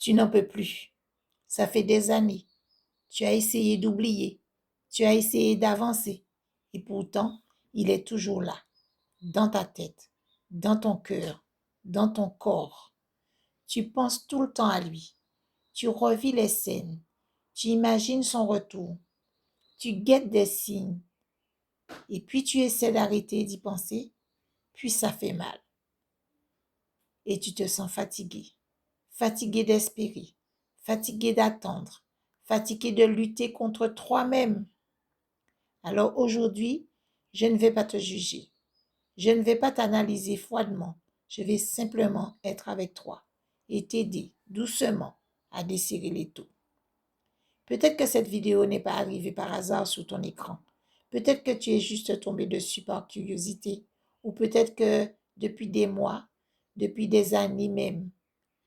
Tu n'en peux plus. Ça fait des années. Tu as essayé d'oublier. Tu as essayé d'avancer. Et pourtant, il est toujours là, dans ta tête, dans ton cœur, dans ton corps. Tu penses tout le temps à lui. Tu revis les scènes. Tu imagines son retour. Tu guettes des signes. Et puis tu essaies d'arrêter d'y penser. Puis ça fait mal. Et tu te sens fatigué. Fatigué d'espérer. Fatigué d'attendre. Fatigué de lutter contre toi-même. Alors aujourd'hui, je ne vais pas te juger. Je ne vais pas t'analyser froidement. Je vais simplement être avec toi et t'aider doucement à desserrer l'étau. Peut-être que cette vidéo n'est pas arrivée par hasard sur ton écran. Peut-être que tu es juste tombé dessus par curiosité. Ou peut-être que depuis des mois, depuis des années même,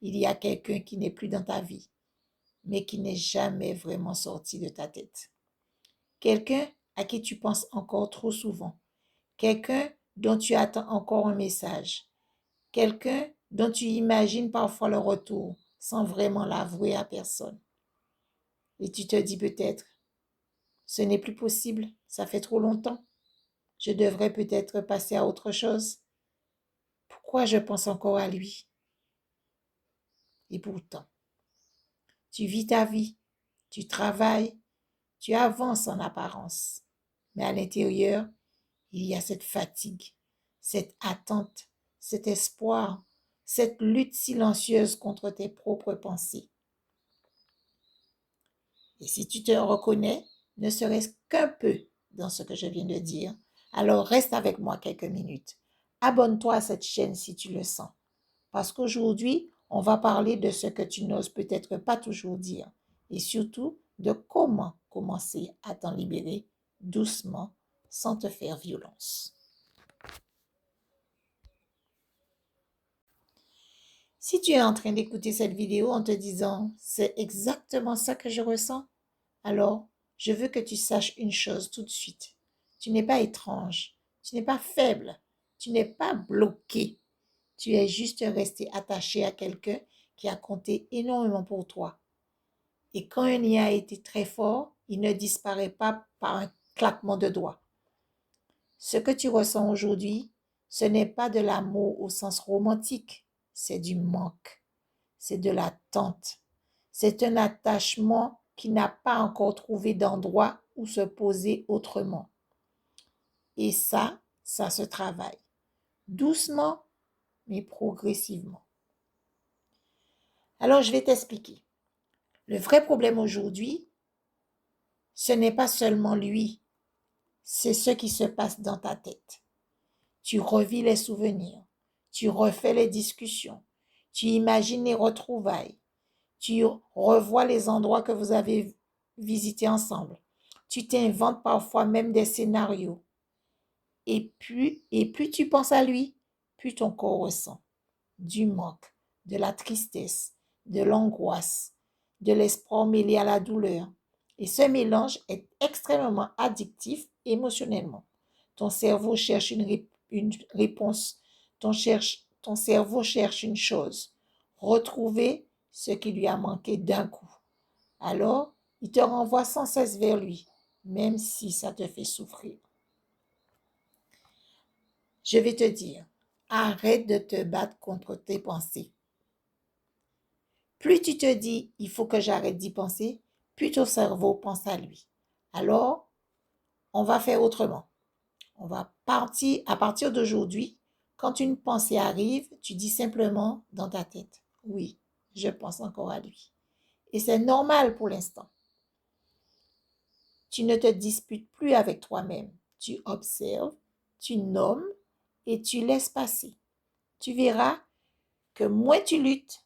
il y a quelqu'un qui n'est plus dans ta vie, mais qui n'est jamais vraiment sorti de ta tête. Quelqu'un à qui tu penses encore trop souvent. Quelqu'un dont tu attends encore un message. Quelqu'un dont tu imagines parfois le retour sans vraiment l'avouer à personne. Et tu te dis peut-être, ce n'est plus possible, ça fait trop longtemps. Je devrais peut-être passer à autre chose. Pourquoi je pense encore à lui? Et pourtant, tu vis ta vie, tu travailles, tu avances en apparence. Mais à l'intérieur, il y a cette fatigue, cette attente, cet espoir, cette lutte silencieuse contre tes propres pensées. Et si tu te reconnais, ne serait-ce qu'un peu dans ce que je viens de dire, alors reste avec moi quelques minutes. Abonne-toi à cette chaîne si tu le sens. Parce qu'aujourd'hui, on va parler de ce que tu n'oses peut-être pas toujours dire. Et surtout, de comment commencer à t'en libérer doucement, sans te faire violence. Si tu es en train d'écouter cette vidéo en te disant « c'est exactement ça que je ressens », alors je veux que tu saches une chose tout de suite. Tu n'es pas étrange, tu n'es pas faible, tu n'es pas bloqué. Tu es juste resté attaché à quelqu'un qui a compté énormément pour toi. Et quand un lien a été très fort, il ne disparaît pas par un claquement de doigts. Ce que tu ressens aujourd'hui, ce n'est pas de l'amour au sens romantique, c'est du manque, c'est de l'attente, c'est un attachement qui n'a pas encore trouvé d'endroit où se poser autrement. Et ça se travaille, doucement, mais progressivement. Alors, je vais t'expliquer. Le vrai problème aujourd'hui, ce n'est pas seulement lui, c'est ce qui se passe dans ta tête. Tu revis les souvenirs, tu refais les discussions, tu imagines les retrouvailles, tu revois les endroits que vous avez visités ensemble. Tu t'inventes parfois même des scénarios. Et plus tu penses à lui, plus ton corps ressent du manque, de la tristesse, de l'angoisse, de l'espoir mêlé à la douleur. Et ce mélange est extrêmement addictif émotionnellement. Ton cerveau cherche une réponse, ton cerveau cherche une chose, retrouver ce qui lui a manqué d'un coup. Alors, il te renvoie sans cesse vers lui, même si ça te fait souffrir. Je vais te dire, arrête de te battre contre tes pensées. Plus tu te dis, il faut que j'arrête d'y penser, plus ton cerveau pense à lui. Alors, on va faire autrement. On va partir, à partir d'aujourd'hui, quand une pensée arrive, tu dis simplement dans ta tête, oui, je pense encore à lui. Et c'est normal pour l'instant. Tu ne te disputes plus avec toi-même. Tu observes, tu nommes et tu laisses passer. Tu verras que moins tu luttes,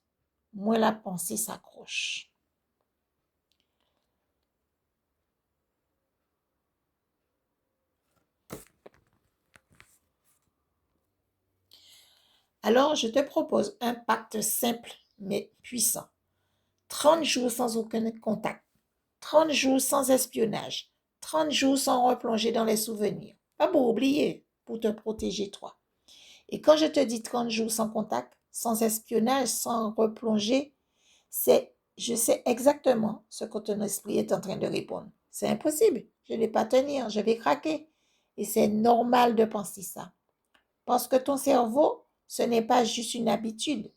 moins la pensée s'accroche. Alors, je te propose un pacte simple mais puissant. 30 jours sans aucun contact. 30 jours sans espionnage. 30 jours sans replonger dans les souvenirs. Pas pour oublier, pour te protéger toi. Et quand je te dis 30 jours sans contact, sans espionnage, sans replonger, Je sais exactement ce que ton esprit est en train de répondre. C'est impossible. Je ne vais pas tenir. Je vais craquer. Et c'est normal de penser ça. Parce que ton cerveau, ce n'est pas juste une habitude.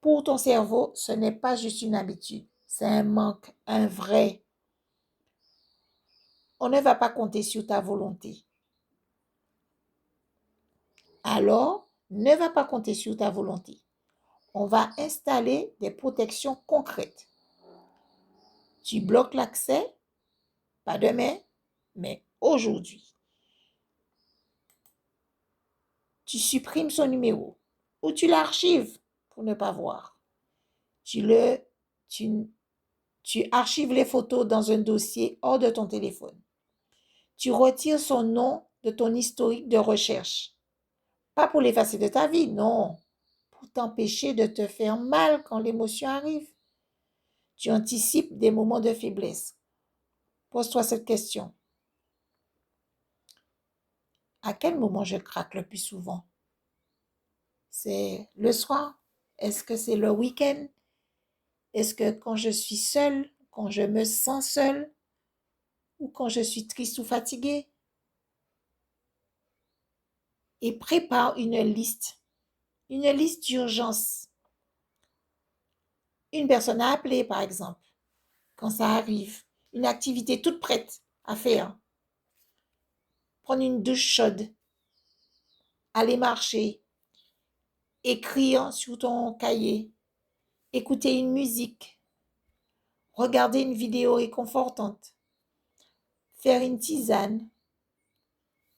Pour ton cerveau, ce n'est pas juste une habitude. C'est un manque, un vrai. On ne va pas compter sur ta volonté. Alors, ne va pas compter sur ta volonté. On va installer des protections concrètes. Tu bloques l'accès, pas demain, mais aujourd'hui. Tu supprimes son numéro ou tu l'archives pour ne pas voir. Tu archives les photos dans un dossier hors de ton téléphone. Tu retires son nom de ton historique de recherche. Pas pour l'effacer de ta vie, non. Pour t'empêcher de te faire mal quand l'émotion arrive. Tu anticipes des moments de faiblesse. Pose-toi cette question. À quel moment je craque le plus souvent? C'est le soir? Est-ce que c'est le week-end? Est-ce que quand je suis seule, quand je me sens seule, ou quand je suis triste ou fatiguée? Et prépare une liste d'urgence. Une personne à appeler, par exemple, quand ça arrive. Une activité toute prête à faire. Prendre une douche chaude. Aller marcher. Écrire sur ton cahier. Écouter une musique. Regarder une vidéo réconfortante. Faire une tisane.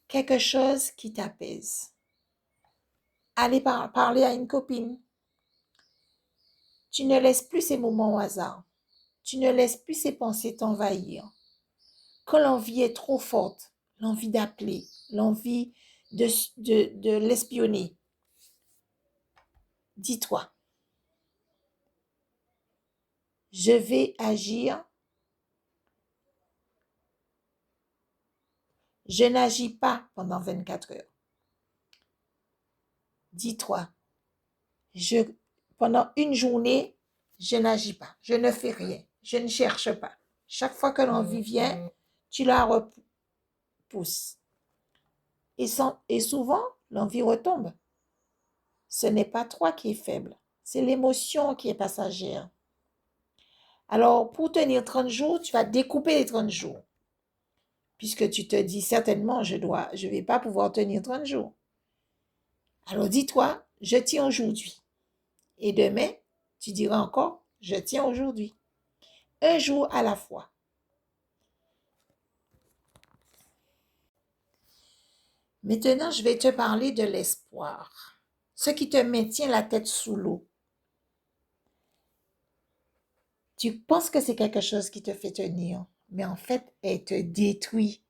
Quelque chose qui t'apaise. Aller parler à une copine. Tu ne laisses plus ces moments au hasard. Tu ne laisses plus ces pensées t'envahir. Quand l'envie est trop forte, l'envie d'appeler, l'envie de l'espionner, dis-toi, je vais agir, je n'agis pas pendant 24 heures. Dis-toi, pendant une journée, je n'agis pas, je ne fais rien, je ne cherche pas. Chaque fois que l'envie vient, tu la repousses. Et souvent, l'envie retombe. Ce n'est pas toi qui es faible, c'est l'émotion qui est passagère. Alors, pour tenir 30 jours, tu vas découper les 30 jours. Puisque tu te dis certainement, je vais pas pouvoir tenir 30 jours. Alors, dis-toi, je tiens aujourd'hui. Et demain, tu diras encore, je tiens aujourd'hui. Un jour à la fois. Maintenant, je vais te parler de l'espoir. Ce qui te maintient la tête sous l'eau. Tu penses que c'est quelque chose qui te fait tenir, mais en fait, elle te détruit.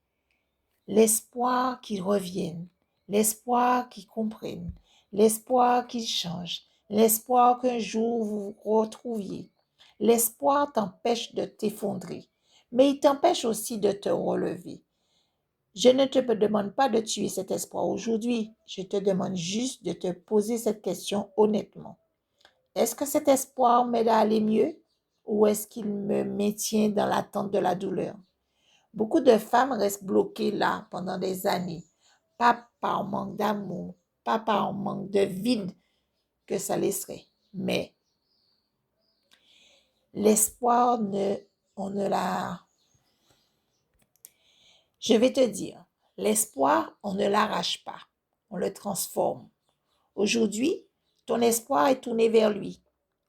L'espoir qu'ils reviennent, l'espoir qu'ils comprennent, l'espoir qu'ils changent, l'espoir qu'un jour vous vous retrouviez. L'espoir t'empêche de t'effondrer, mais il t'empêche aussi de te relever. Je ne te demande pas de tuer cet espoir aujourd'hui, je te demande juste de te poser cette question honnêtement. Est-ce que cet espoir m'aide à aller mieux ou est-ce qu'il me maintient dans l'attente de la douleur? Beaucoup de femmes restent bloquées là pendant des années, pas par manque d'amour, pas par manque de vide que ça laisserait, mais l'espoir, on ne l'a... Je vais te dire, l'espoir, on ne l'arrache pas, on le transforme. Aujourd'hui, ton espoir est tourné vers lui.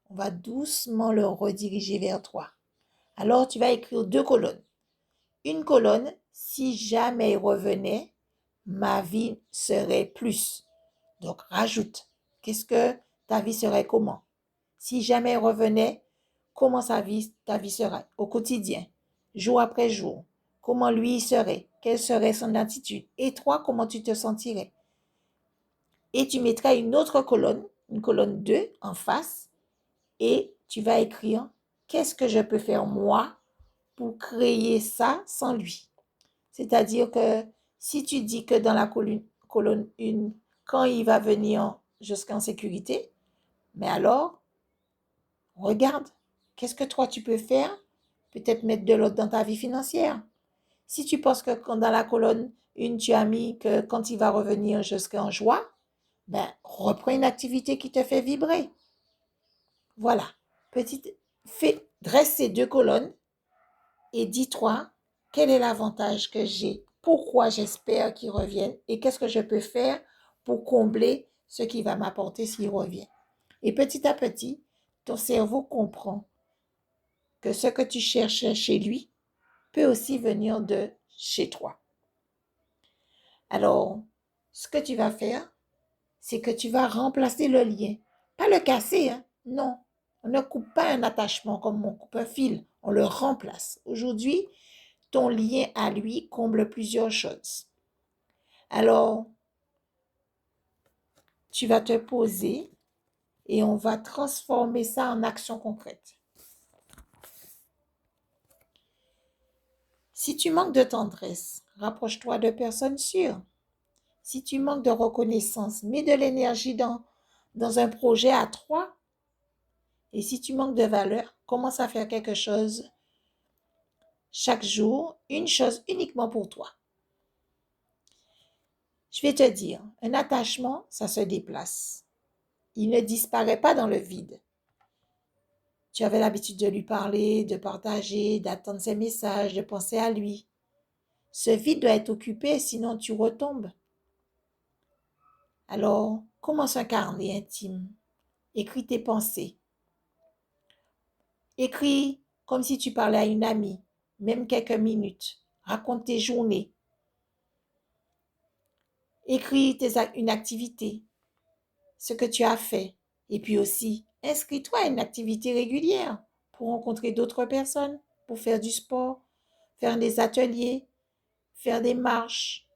On va doucement le rediriger vers toi. Alors, tu vas écrire 2 colonnes. Une colonne, si jamais il revenait, ma vie serait plus. Donc, rajoute. Qu'est-ce que ta vie serait comment? Si jamais il revenait, comment ta vie serait au quotidien, jour après jour? Comment lui il serait? Quelle serait son attitude? Et toi, comment tu te sentirais? Et tu mettras une colonne 2 en face, et tu vas écrire qu'est-ce que je peux faire moi pour créer ça sans lui. C'est-à-dire que si tu dis que dans la colonne 1, quand il va venir, je serai en sécurité, Mais alors, regarde, qu'est-ce que toi tu peux faire? Peut-être mettre de l'ordre dans ta vie financière. Si tu penses que dans la colonne 1, tu as mis que quand il va revenir, je serai en joie, ben, reprends une activité qui te fait vibrer. Voilà. Petite, dresse ces 2 colonnes et dis-toi quel est l'avantage que j'ai, pourquoi j'espère qu'il revienne et qu'est-ce que je peux faire pour combler ce qui va m'apporter s'il revient. Et petit à petit, ton cerveau comprend que ce que tu cherches chez lui peut aussi venir de chez toi. Alors, ce que tu vas faire, c'est que tu vas remplacer le lien. Pas le casser, hein? Non. On ne coupe pas un attachement comme on coupe un fil. On le remplace. Aujourd'hui, ton lien à lui comble plusieurs choses. Alors, tu vas te poser et on va transformer ça en action concrète. Si tu manques de tendresse, rapproche-toi de personnes sûres. Si tu manques de reconnaissance, mets de l'énergie dans un projet à 3. Et si tu manques de valeur, commence à faire quelque chose chaque jour, une chose uniquement pour toi. Je vais te dire, un attachement, ça se déplace. Il ne disparaît pas dans le vide. Tu avais l'habitude de lui parler, de partager, d'attendre ses messages, de penser à lui. Ce vide doit être occupé, sinon tu retombes. Alors, commence un carnet intime. Écris tes pensées. Écris comme si tu parlais à une amie, même quelques minutes. Raconte tes journées. Écris une activité, ce que tu as fait. Et puis aussi, inscris-toi à une activité régulière pour rencontrer d'autres personnes, pour faire du sport, faire des ateliers, faire des marches,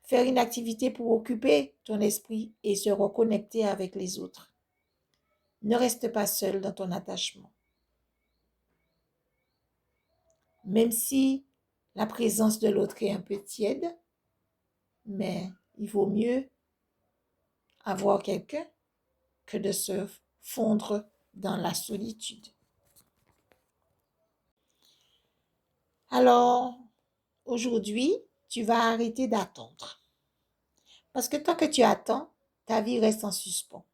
faire une activité pour occuper ton esprit et se reconnecter avec les autres. Ne reste pas seul dans ton attachement. Même si la présence de l'autre est un peu tiède, mais il vaut mieux avoir quelqu'un que de se fondre dans la solitude. Alors, aujourd'hui, tu vas arrêter d'attendre. Parce que tant que tu attends, ta vie reste en suspens.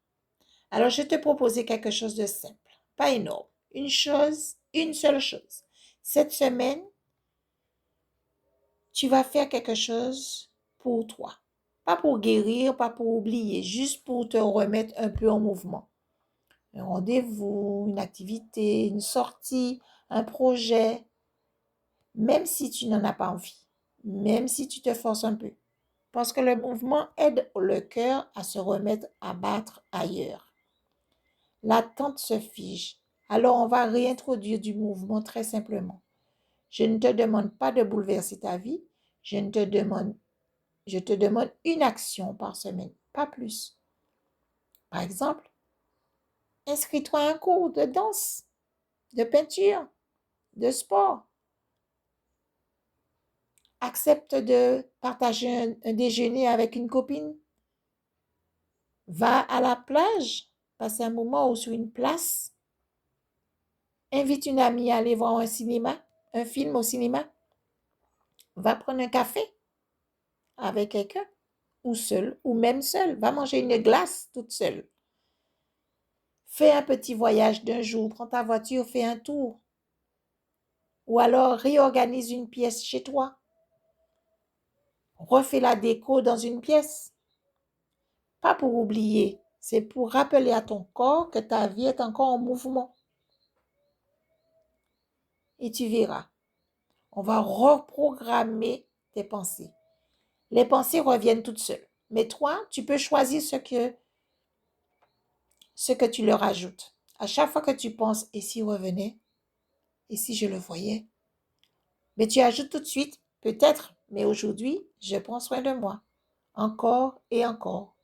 Alors, je te proposais quelque chose de simple, pas énorme. Une seule chose. Cette semaine, tu vas faire quelque chose pour toi. Pas pour guérir, pas pour oublier, juste pour te remettre un peu en mouvement. Un rendez-vous, une activité, une sortie, un projet, même si tu n'en as pas envie, même si tu te forces un peu. Parce que le mouvement aide le cœur à se remettre à battre ailleurs. L'attente se fige. Alors on va réintroduire du mouvement très simplement. Je ne te demande pas de bouleverser ta vie, je te demande une action par semaine, pas plus. Par exemple, inscris-toi à un cours de danse, de peinture, de sport. Accepte de partager un déjeuner avec une copine. Va à la plage, passe un moment ou sur une place. Invite une amie à aller voir un film au cinéma. Va prendre un café avec quelqu'un, ou seul, ou même seul. Va manger une glace toute seule. Fais un petit voyage d'un jour, prends ta voiture, fais un tour. Ou alors réorganise une pièce chez toi. Refais la déco dans une pièce. Pas pour oublier, c'est pour rappeler à ton corps que ta vie est encore en mouvement. Et tu verras, on va reprogrammer tes pensées. Les pensées reviennent toutes seules. Mais toi, tu peux choisir ce que tu leur ajoutes. À chaque fois que tu penses, et s'il revenait, et si je le voyais, mais tu ajoutes tout de suite, peut-être, mais aujourd'hui, je prends soin de moi. Encore et encore.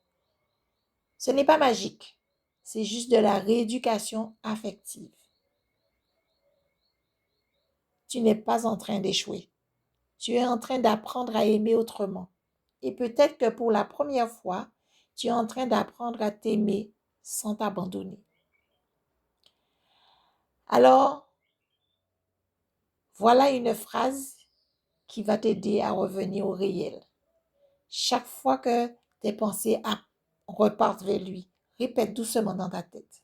Ce n'est pas magique, c'est juste de la rééducation affective. Tu n'es pas en train d'échouer. Tu es en train d'apprendre à aimer autrement. Et peut-être que pour la première fois, tu es en train d'apprendre à t'aimer sans t'abandonner. Alors, voilà une phrase qui va t'aider à revenir au réel. Chaque fois que tes pensées repartent vers lui, répète doucement dans ta tête.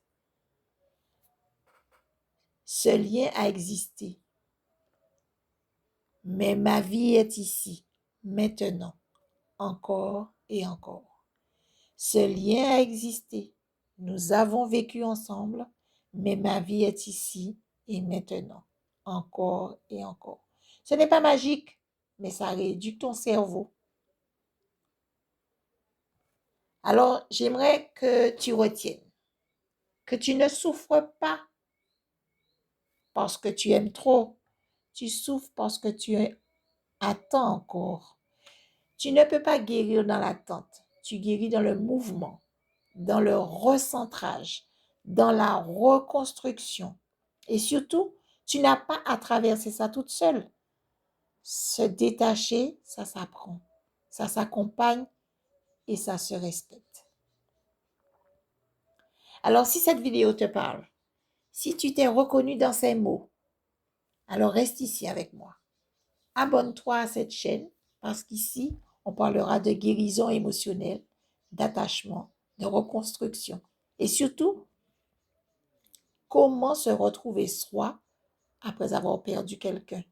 Ce lien a existé, mais ma vie est ici, maintenant, encore et encore. Ce lien a existé, nous avons vécu ensemble, mais ma vie est ici et maintenant, encore et encore. Ce n'est pas magique, mais ça rééduque ton cerveau. Alors, j'aimerais que tu retiennes que tu ne souffres pas parce que tu aimes trop. Tu souffres parce que tu attends encore. Tu ne peux pas guérir dans l'attente. Tu guéris dans le mouvement, dans le recentrage, dans la reconstruction. Et surtout, tu n'as pas à traverser ça toute seule. Se détacher, ça s'apprend, ça s'accompagne et ça se respecte. Alors, si cette vidéo te parle, si tu t'es reconnu dans ces mots, alors reste ici avec moi. Abonne-toi à cette chaîne parce qu'ici, on parlera de guérison émotionnelle, d'attachement, de reconstruction et surtout, comment se retrouver soi après avoir perdu quelqu'un.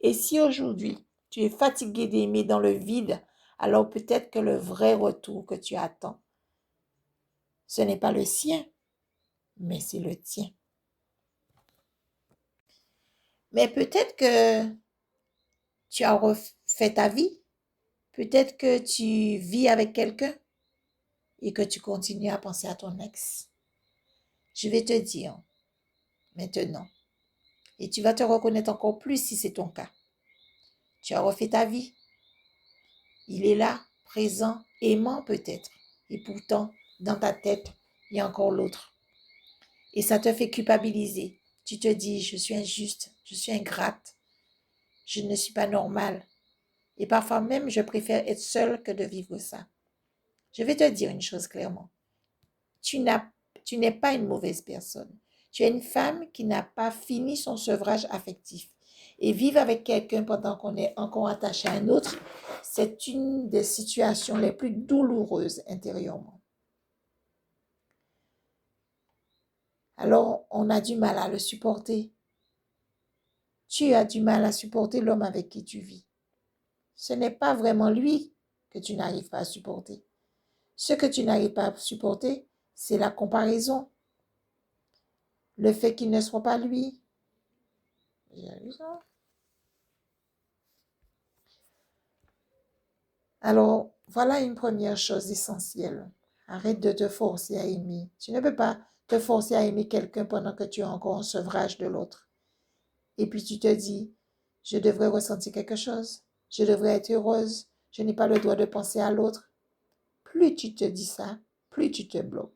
Et si aujourd'hui, tu es fatigué d'aimer dans le vide, alors peut-être que le vrai retour que tu attends, ce n'est pas le sien, mais c'est le tien. Mais peut-être que tu as refait ta vie, peut-être que tu vis avec quelqu'un et que tu continues à penser à ton ex. Je vais te dire maintenant, et tu vas te reconnaître encore plus si c'est ton cas. Tu as refait ta vie. Il est là, présent, aimant peut-être. Et pourtant, dans ta tête, il y a encore l'autre. Et ça te fait culpabiliser. Tu te dis, je suis injuste, je suis ingrate, je ne suis pas normale. Et parfois même, je préfère être seule que de vivre ça. Je vais te dire une chose clairement. Tu n'es pas une mauvaise personne. Tu es une femme qui n'a pas fini son sevrage affectif. Et vivre avec quelqu'un pendant qu'on est encore attaché à un autre, c'est une des situations les plus douloureuses intérieurement. Alors, on a du mal à le supporter. Tu as du mal à supporter l'homme avec qui tu vis. Ce n'est pas vraiment lui que tu n'arrives pas à supporter. Ce que tu n'arrives pas à supporter, c'est la comparaison. Le fait qu'il ne soit pas lui. Alors, voilà une première chose essentielle. Arrête de te forcer à aimer. Tu ne peux pas te forcer à aimer quelqu'un pendant que tu es encore en sevrage de l'autre. Et puis tu te dis, je devrais ressentir quelque chose. Je devrais être heureuse. Je n'ai pas le droit de penser à l'autre. Plus tu te dis ça, plus tu te bloques.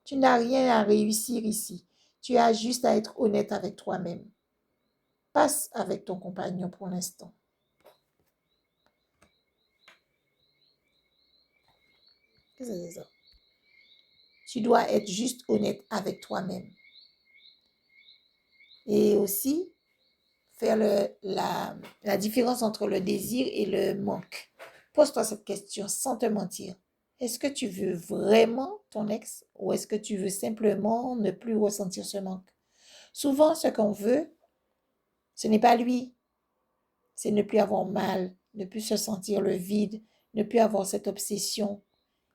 Tu n'as rien à réussir ici. Tu as juste à être honnête avec toi-même. Passe avec ton compagnon pour l'instant. Qu'est-ce que c'est ça? Tu dois être juste honnête avec toi-même. Et aussi, faire la différence entre le désir et le manque. Pose-toi cette question sans te mentir. Est-ce que tu veux vraiment ton ex ou est-ce que tu veux simplement ne plus ressentir ce manque? Souvent, ce qu'on veut, ce n'est pas lui. C'est ne plus avoir mal, ne plus se sentir le vide, ne plus avoir cette obsession.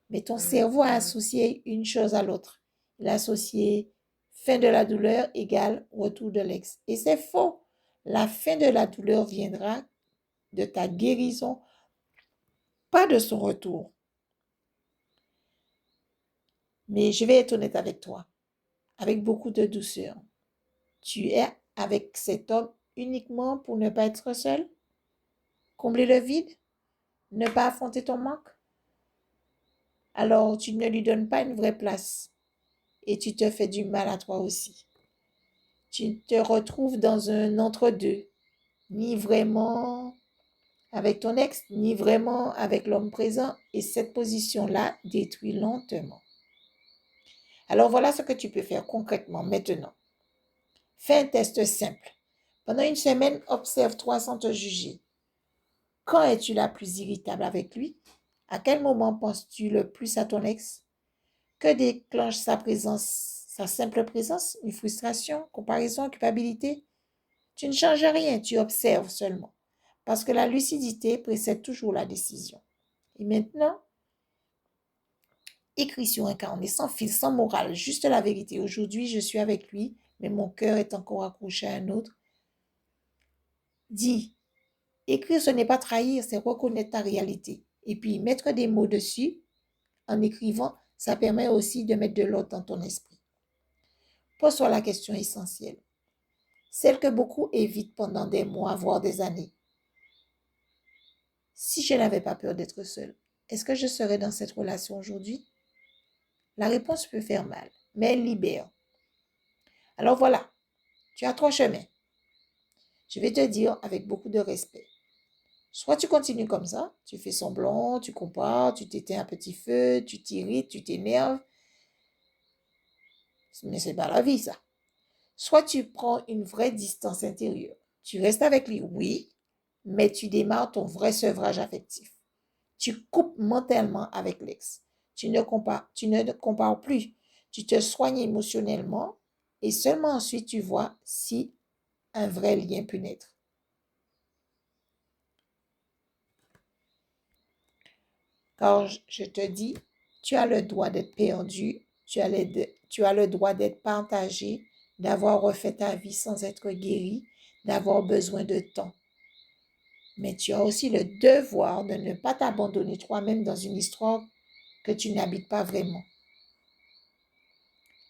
Mais ton cerveau a associé une chose à l'autre. Il a associé fin de la douleur égale retour de l'ex. Et c'est faux. La fin de la douleur viendra de ta guérison, pas de son retour. Mais je vais être honnête avec toi, avec beaucoup de douceur. Tu es avec cet homme uniquement pour ne pas être seul, combler le vide, ne pas affronter ton manque. Alors tu ne lui donnes pas une vraie place et tu te fais du mal à toi aussi. Tu te retrouves dans un entre-deux, ni vraiment avec ton ex, ni vraiment avec l'homme présent, et cette position-là détruit lentement. Alors voilà ce que tu peux faire concrètement maintenant. Fais un test simple. Pendant une semaine, observe-toi sans te juger. Quand es-tu la plus irritable avec lui? À quel moment penses-tu le plus à ton ex? Que déclenche sa présence, sa simple présence? Une frustration, comparaison, culpabilité? Tu ne changes rien, tu observes seulement. Parce que la lucidité précède toujours la décision. Et maintenant, écris sur un carnet sans fil, sans morale, juste la vérité. Aujourd'hui, je suis avec lui, mais mon cœur est encore accroché à un autre. Dis, écrire, ce n'est pas trahir, c'est reconnaître ta réalité. Et puis, mettre des mots dessus, en écrivant, ça permet aussi de mettre de l'ordre dans ton esprit. Pose-toi la question essentielle, celle que beaucoup évitent pendant des mois, voire des années. Si je n'avais pas peur d'être seule, est-ce que je serais dans cette relation aujourd'hui? La réponse peut faire mal, mais elle libère. Alors voilà, tu as trois chemins. Je vais te dire avec beaucoup de respect. Soit tu continues comme ça, tu fais semblant, tu compares, tu t'éteins un petit feu, tu t'irrites, tu t'énerves, mais c'est pas la vie ça. Soit tu prends une vraie distance intérieure. Tu restes avec lui, oui, mais tu démarres ton vrai sevrage affectif. Tu coupes mentalement avec l'ex. Tu ne compares plus. Tu te soignes émotionnellement et seulement ensuite tu vois si un vrai lien peut naître. Car je te dis, tu as le droit d'être perdu, tu as le droit d'être partagé, d'avoir refait ta vie sans être guéri, d'avoir besoin de temps. Mais tu as aussi le devoir de ne pas t'abandonner toi-même dans une histoire que tu n'habites pas vraiment.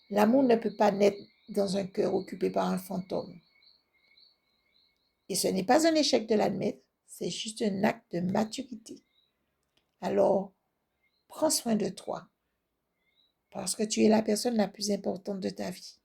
L'amour ne peut pas naître dans un cœur occupé par un fantôme. Et ce n'est pas un échec de l'admettre, c'est juste un acte de maturité. Alors, prends soin de toi, parce que tu es la personne la plus importante de ta vie.